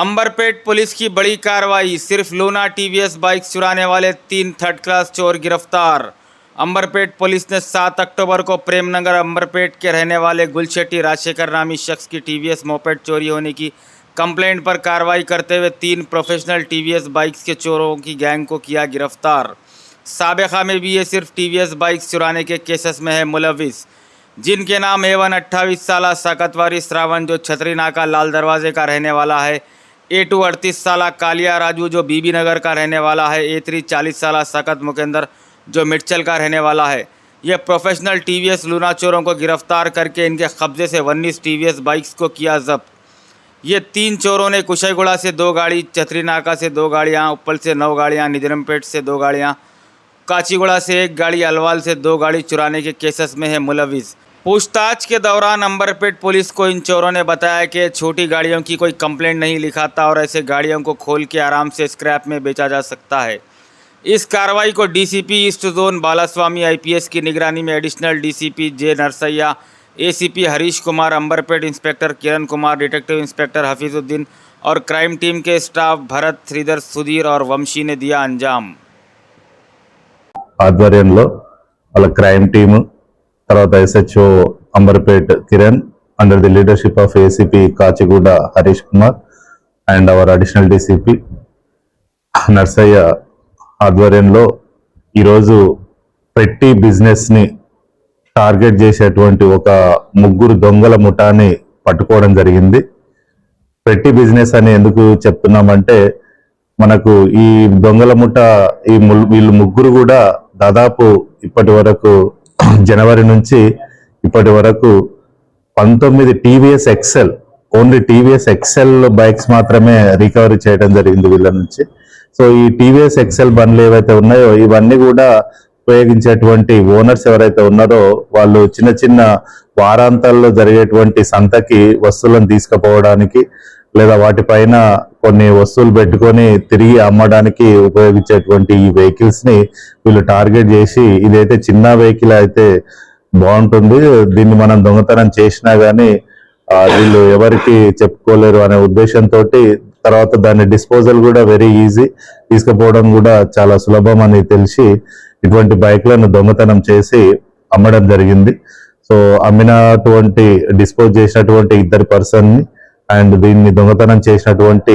Amberpet police की बड़ी कार्रवाई। सिर्फ लूना टीवीएस बाइक चुराने वाले 3 थर्ड क्लास चोर गिरफ्तार। अंबरपेट पुलिस ने 7 अक्टूबर को प्रेमनगर अंबरपेट के रहने वाले गुलशेट्टी राजशेखर नामी शख्स की टीवीएस मोपेड चोरी होने की कंप्लेंट पर कार्रवाई करते हुए 3 प्रोफेशनल टीवीएस बाइक्स के चोरों की गैंग को किया गिरफ्तार। साबिक़ा में भी ये सिर्फ टीवीएस बाइक्स चुराने के केसेस में है मुलविस, जिनके नाम A1 28 साला साकतवारी श्रावण जो छतरी नाका लाल दरवाजे का रहने वाला है, A2 38 साला कालिया राजू जो बीबी नगर का रहने वाला है, A3 40 साला सकत मुकेंदर जो मिर्चल का रहने वाला है। यह प्रोफेशनल टीवीएस लूना चोरों को गिरफ्तार करके इनके कब्जे से 19 टीवीएस बाइक्स को किया जब्त। ये 3 चोरों ने कुशाईगुड़ा से 2 गाड़ी, छतरी नाका से 2 गाड़ियाँ, उप्पल से 9 गाड़ियाँ, निजरमपेट से 2 गाड़ियाँ, काचीगुड़ा से 1 गाड़ी, अलवाल से 2 गाड़ी चुराने के केसेस में है मुलविस। पूछताछ के दौरान अंबरपेट पुलिस को इन चोरों ने बताया कि छोटी गाड़ियों की कोई कंप्लेंट नहीं लिखाता और ऐसे गाड़ियों को खोल के आराम से स्क्रैप में बेचा जा सकता है। इस कार्रवाई को DCP east zone Balaswamy IPS की निगरानी में additional DCP J Narsaiah, ACP Harish Kumar, Amberpet inspector Kiran Kumar, detective inspector Hafeezuddin और क्राइम टीम के स्टाफ भरत, श्रीधर, सुधीर और वंशी ने दिया अंजाम। ఆధ్వర్యంలో వాళ్ళ క్రైమ్ టీము తర్వాత SHO Amberpet Kiran under the leadership of ACP Kachiguda Harish Kumar and our additional DCP Narsaiah ఆధ్వర్యంలో ఈరోజు పెట్టి బిజినెస్ ని టార్గెట్ చేసేటువంటి ఒక 3 దొంగల ముఠాని పట్టుకోవడం జరిగింది. పెట్టి బిజినెస్ అని ఎందుకు చెప్తున్నామంటే మనకు ఈ దొంగల ముఠ వీళ్ళు 3 కూడా దాదాపు ఇప్పటి వరకు జనవరి నుంచి ఇప్పటి వరకు 19 TVS Excel, only TVS Excel bikes మాత్రమే రికవరీ చేయడం జరిగింది వీళ్ళ నుంచి. సో ఈ టీవీఎస్ ఎక్సెల్ బండ్లు ఏవైతే ఉన్నాయో ఇవన్నీ కూడా ఉపయోగించేటువంటి ఓనర్స్ ఎవరైతే ఉన్నారో వాళ్ళు చిన్న చిన్న వారాంతాల్లో జరిగేటువంటి సంతకి వస్తువులను తీసుకుపోవడానికి లేదా వాటిపైన కొన్ని వస్తువులు పెట్టుకొని తిరిగి అమ్మడానికి ఉపయోగించేటువంటి ఈ వెహికల్స్ ని వీళ్ళు టార్గెట్ చేసి, ఇదైతే చిన్న వెహికల్ అయితే బాగుంటుంది, దీన్ని మనం దొంగతనం చేసినా గానీ వీళ్ళు ఎవరికి చెప్పుకోలేరు అనే ఉద్దేశంతో తర్వాత దాన్ని డిస్పోజల్ కూడా వెరీ ఈజీ, తీసుకుపోవడం కూడా చాలా సులభం అని తెలిసి ఇటువంటి బైక్లను దొంగతనం చేసి అమ్మడం జరిగింది. సో అమ్మినటువంటి డిస్పోజ్ చేసినటువంటి 2 పర్సన్ ని అండ్ దీన్ని దొంగతనం చేసినటువంటి